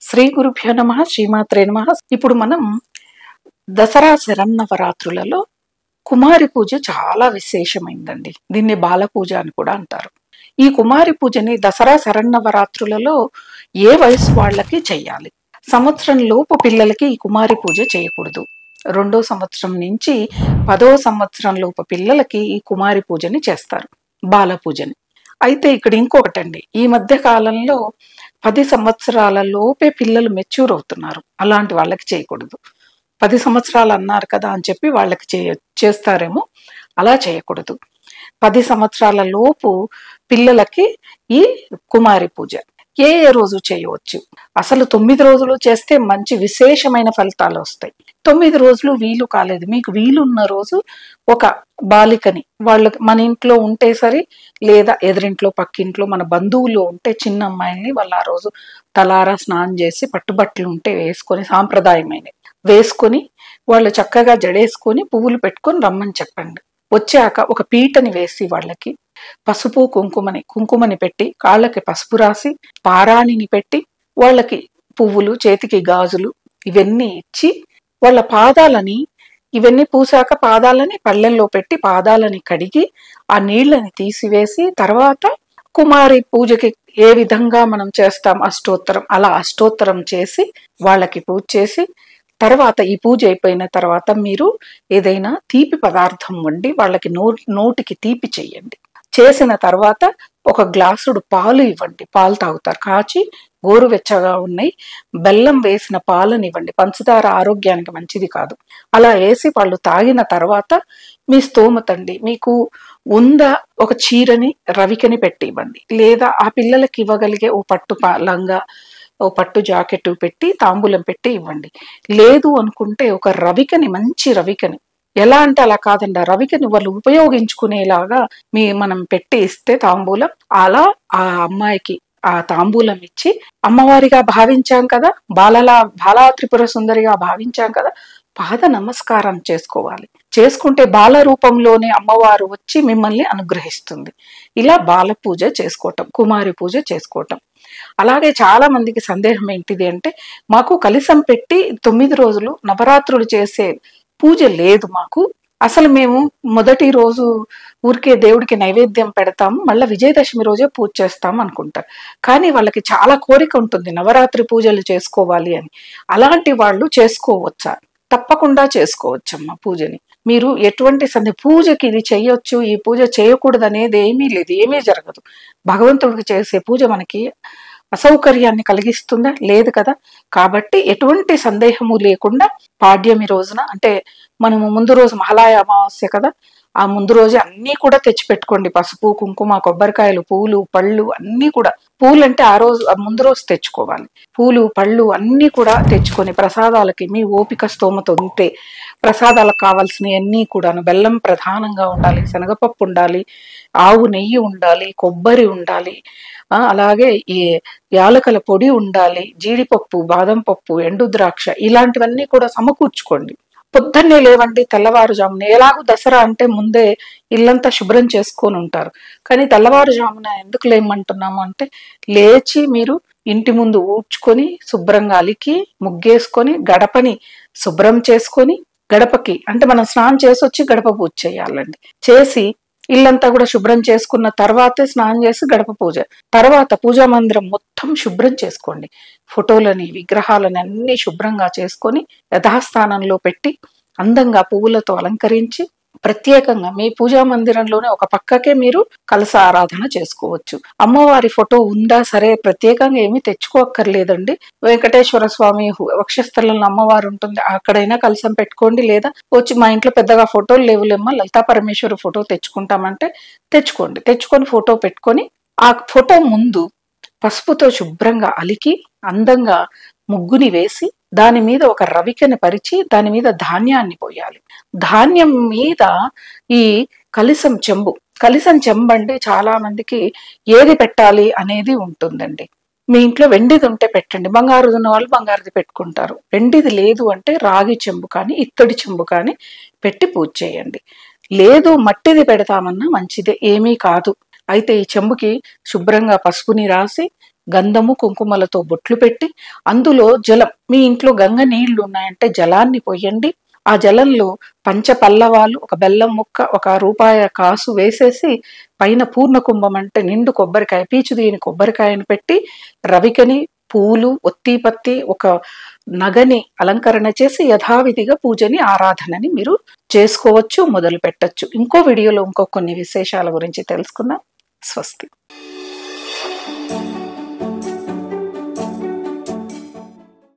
శ్రీ గురుభ్యో నమః, శ్రీమాత్రే నమః. ఇప్పుడు మనం దసరా శరన్నవరాత్రులలో కుమారి పూజ చాలా విశేషమైందండి. దీన్ని బాల పూజ అని కూడా అంటారు. ఈ కుమారి పూజని దసరా శరన్నవరాత్రులలో ఏ వయసు వాళ్ళకి చెయ్యాలి? సంవత్సరం లోపు పిల్లలకి ఈ కుమారి పూజ చేయకూడదు. 2వ సంవత్సరం నుంచి 10వ సంవత్సరం లోపు పిల్లలకి ఈ కుమారి పూజని చేస్తారు, బాల పూజని. అయితే ఇక్కడ ఇంకొకటండి, ఈ మధ్య కాలంలో 10 సంవత్సరాల లోపే పిల్లలు మెచ్యూర్ అవుతున్నారు. అలాంటి వాళ్ళకి చేయకూడదు. 10 సంవత్సరాలు అన్నారు కదా అని చెప్పి వాళ్ళకి చేస్తారేమో, అలా చేయకూడదు. 10 సంవత్సరాల లోపు పిల్లలకి ఈ కుమారి పూజ ఏ రోజు చేయవచ్చు? అసలు 9 రోజులు చేస్తే మంచి విశేషమైన ఫలితాలు వస్తాయి. 9 రోజులు వీలు కాలేదు, మీకు వీలున్న రోజు ఒక బాలికని, వాళ్ళు మన ఇంట్లో ఉంటే సరి, లేదా ఎదురింట్లో పక్కింట్లో మన బంధువులు ఉంటే చిన్న అమ్మాయిని వాళ్ళు ఆ రోజు తలారా స్నానం చేసి పట్టుబట్టలు ఉంటే వేసుకొని, సాంప్రదాయమైన వేసుకొని, వాళ్ళు చక్కగా జడేసుకొని పువ్వులు పెట్టుకొని రమ్మని చెప్పండి. వచ్చాక ఒక పీటని వేసి వాళ్ళకి పసుపు కుంకుమని పెట్టి, కాళ్ళకి పసుపు రాసి, పారాణిని పెట్టి, వాళ్ళకి పువ్వులు, చేతికి గాజులు ఇవన్నీ ఇచ్చి, వాళ్ళ పాదాలని ఇవన్నీ పూసాక పాదాలని పళ్ళెంలో పెట్టి పాదాలని కడిగి ఆ నీళ్లని తీసివేసి, తర్వాత కుమారి పూజకి ఏ విధంగా మనం చేస్తాం అష్టోత్తరం, అలా అష్టోత్తరం చేసి వాళ్ళకి పూజ చేసి, తర్వాత ఈ పూజ అయిపోయిన తర్వాత మీరు ఏదైనా తీపి పదార్థం వండి వాళ్ళకి నోటికి తీపి చెయ్యండి. చేసిన తర్వాత ఒక గ్లాసుడు పాలు ఇవ్వండి, పాలు తాగుతారు. కాచి గోరువెచ్చగా ఉన్నాయి, బెల్లం వేసిన పాలను ఇవ్వండి. పంచదార ఆరోగ్యానికి మంచిది కాదు. అలా వేసి వాళ్ళు తాగిన తర్వాత మీ స్తోమతండి, మీకు ఉందా ఒక చీరని రవికని పెట్టి ఇవ్వండి, లేదా ఆ పిల్లలకి ఇవ్వగలిగే ఓ పట్టు లంగా, ఓ పట్టు జాకెట్ పెట్టి తాంబూలం పెట్టి ఇవ్వండి. లేదు అనుకుంటే ఒక రవికని, మంచి రవికని, ఎలా అంటే అలా కాదండి, ఆ రవికని వాళ్ళు ఉపయోగించుకునేలాగా మనం పెట్టి ఇస్తే తాంబూలం, అలా ఆ అమ్మాయికి ఆ తాంబూలం ఇచ్చి, అమ్మవారిగా భావించాం కదా, బాలా త్రిపుర సుందరిగా భావించాం కదా, పాద నమస్కారం చేసుకోవాలి. చేసుకుంటే బాల రూపంలోనే అమ్మవారు వచ్చి మిమ్మల్ని అనుగ్రహిస్తుంది. ఇలా బాల పూజ చేసుకోవటం, కుమారి పూజ చేసుకోవటం. అలాగే చాలా మందికి సందేహం ఏంటిది అంటే, మాకు కలశం పెట్టి 9 రోజులు నవరాత్రులు చేసే పూజ లేదు మాకు, అసలు మేము మొదటి రోజు ఊరికే దేవుడికి నైవేద్యం పెడతాము, మళ్ళీ విజయదశమి రోజే పూజ చేస్తాము అనుకుంటారు. కానీ వాళ్ళకి చాలా కోరిక ఉంటుంది నవరాత్రి పూజలు చేసుకోవాలి అని. అలాంటి వాళ్ళు చేసుకోవచ్చా? తప్పకుండా చేసుకోవచ్చమ్మా పూజని. మీరు ఎటువంటి పూజకి ఇది చేయొచ్చు, ఈ పూజ చేయకూడదు అనేది ఏమీ లేదు, ఏమీ జరగదు. భగవంతుడికి చేసే పూజ మనకి అసౌకర్యాన్ని కలిగిస్తుందా? లేదు కదా. కాబట్టి ఎటువంటి సందేహము లేకుండా పాడ్యమి రోజున, అంటే మనము ముందు రోజు మహాలయ అమావాస్య కదా, ఆ ముందు రోజు అన్నీ కూడా తెచ్చిపెట్టుకోండి. పసుపు, కుంకుమ, కొబ్బరికాయలు, పూలు, పళ్ళు అన్నీ కూడా. పూలు అంటే ఆ ముందు రోజు తెచ్చుకోవాలి. పూలు, పళ్ళు అన్నీ కూడా తెచ్చుకొని ప్రసాదాలకి మీ ఓపిక స్తోమత ఉంటే ప్రసాదాలకు కావాల్సినవన్నీ కూడాను, బెల్లం ప్రధానంగా ఉండాలి, శనగపప్పు ఉండాలి, ఆవు నెయ్యి ఉండాలి, కొబ్బరి ఉండాలి, అలాగే ఈ యాలకల పొడి ఉండాలి, జీడిపప్పు, బాదం పప్పు, ఎండు ద్రాక్ష, ఇలాంటివన్నీ కూడా సమకూర్చుకోండి. పొద్దున్నే లేవండి, తెల్లవారుజామున. ఎలాగూ దసరా అంటే ముందే ఇల్లంతా శుభ్రం చేసుకొని ఉంటారు, కానీ తెల్లవారుజామున ఎందుకు లేమంటున్నాము అంటే, లేచి మీరు ఇంటి ముందు ఊడ్చుకొని శుభ్రంగా అలికి ముగ్గేసుకొని గడపని శుభ్రం చేసుకొని, గడపకి అంటే మనం స్నానం చేసి వచ్చి గడప పూజ చేయాలండి. చేసి ఇల్లంతా కూడా శుభ్రం చేసుకున్న తర్వాతే స్నానం చేసి గడప పూజ. తర్వాత పూజా మందిరం మొత్తం శుభ్రం చేసుకోండి. ఫోటోలని, విగ్రహాలని అన్ని శుభ్రంగా చేసుకొని యథాస్థానంలో పెట్టి అందంగా పువ్వులతో అలంకరించి, ప్రత్యేకంగా మీ పూజా మందిరంలోనే ఒక పక్కకే మీరు కలశ ఆరాధన చేసుకోవచ్చు. అమ్మవారి ఫోటో ఉందా సరే, ప్రత్యేకంగా ఏమీ తెచ్చుకోక్కర్లేదండి. వెంకటేశ్వర స్వామి వక్షస్థలంలో అమ్మవారు ఉంటుంది, అక్కడైనా కలశం పెట్టుకోండి. లేదా వచ్చి మా ఇంట్లో పెద్దగా ఫోటోలు లేవులేమ్మా, లలితా పరమేశ్వరి ఫోటో తెచ్చుకుంటామంటే తెచ్చుకోండి. తెచ్చుకొని ఫోటో పెట్టుకొని ఆ ఫోటో ముందు పసుపుతో శుభ్రంగా అలికి అందంగా ముగ్గుని వేసి, దాని మీద ఒక రవికని పరిచి, దాని మీద ధాన్యాన్ని పోయాలి. ధాన్యం మీద ఈ కలశం చెంబు అంటే చాలా మందికి ఏది పెట్టాలి అనేది ఉంటుందండి. మీ ఇంట్లో వెండిది ఉంటే పెట్టండి, బంగారుది ఉన్న వాళ్ళు బంగారుది పెట్టుకుంటారు. వెండిది లేదు అంటే రాగి చెంబు కానీ ఇత్తడి చెంబు కానీ పెట్టి పూజ చేయండి. లేదు మట్టిది పెడతామన్నా మంచిదే, ఏమీ కాదు. అయితే ఈ చెంబుకి శుభ్రంగా పసుపుని రాసి గంధము కుంకుమలతో బొట్లు పెట్టి అందులో జలం, మీ ఇంట్లో గంగ నీళ్లు ఉన్నాయంటే జలాన్ని పోయండి. ఆ జలంలో పంచపల్లవాలు, ఒక బెల్లం ముక్క, ఒక రూపాయ కాసు వేసేసి పైన పూర్ణ కుంభం అంటే నిండు కొబ్బరికాయ, పీచు దీని కొబ్బరికాయను పెట్టి రవికని, పూలు, ఒత్తిపత్తి, ఒక నగని అలంకరణ చేసి యథావిధిగా పూజని, ఆరాధనని మీరు చేసుకోవచ్చు, మొదలు పెట్టచ్చు. ఇంకో వీడియోలో ఇంకో కొన్ని విశేషాల గురించి తెలుసుకుందాం. స్వస్తి.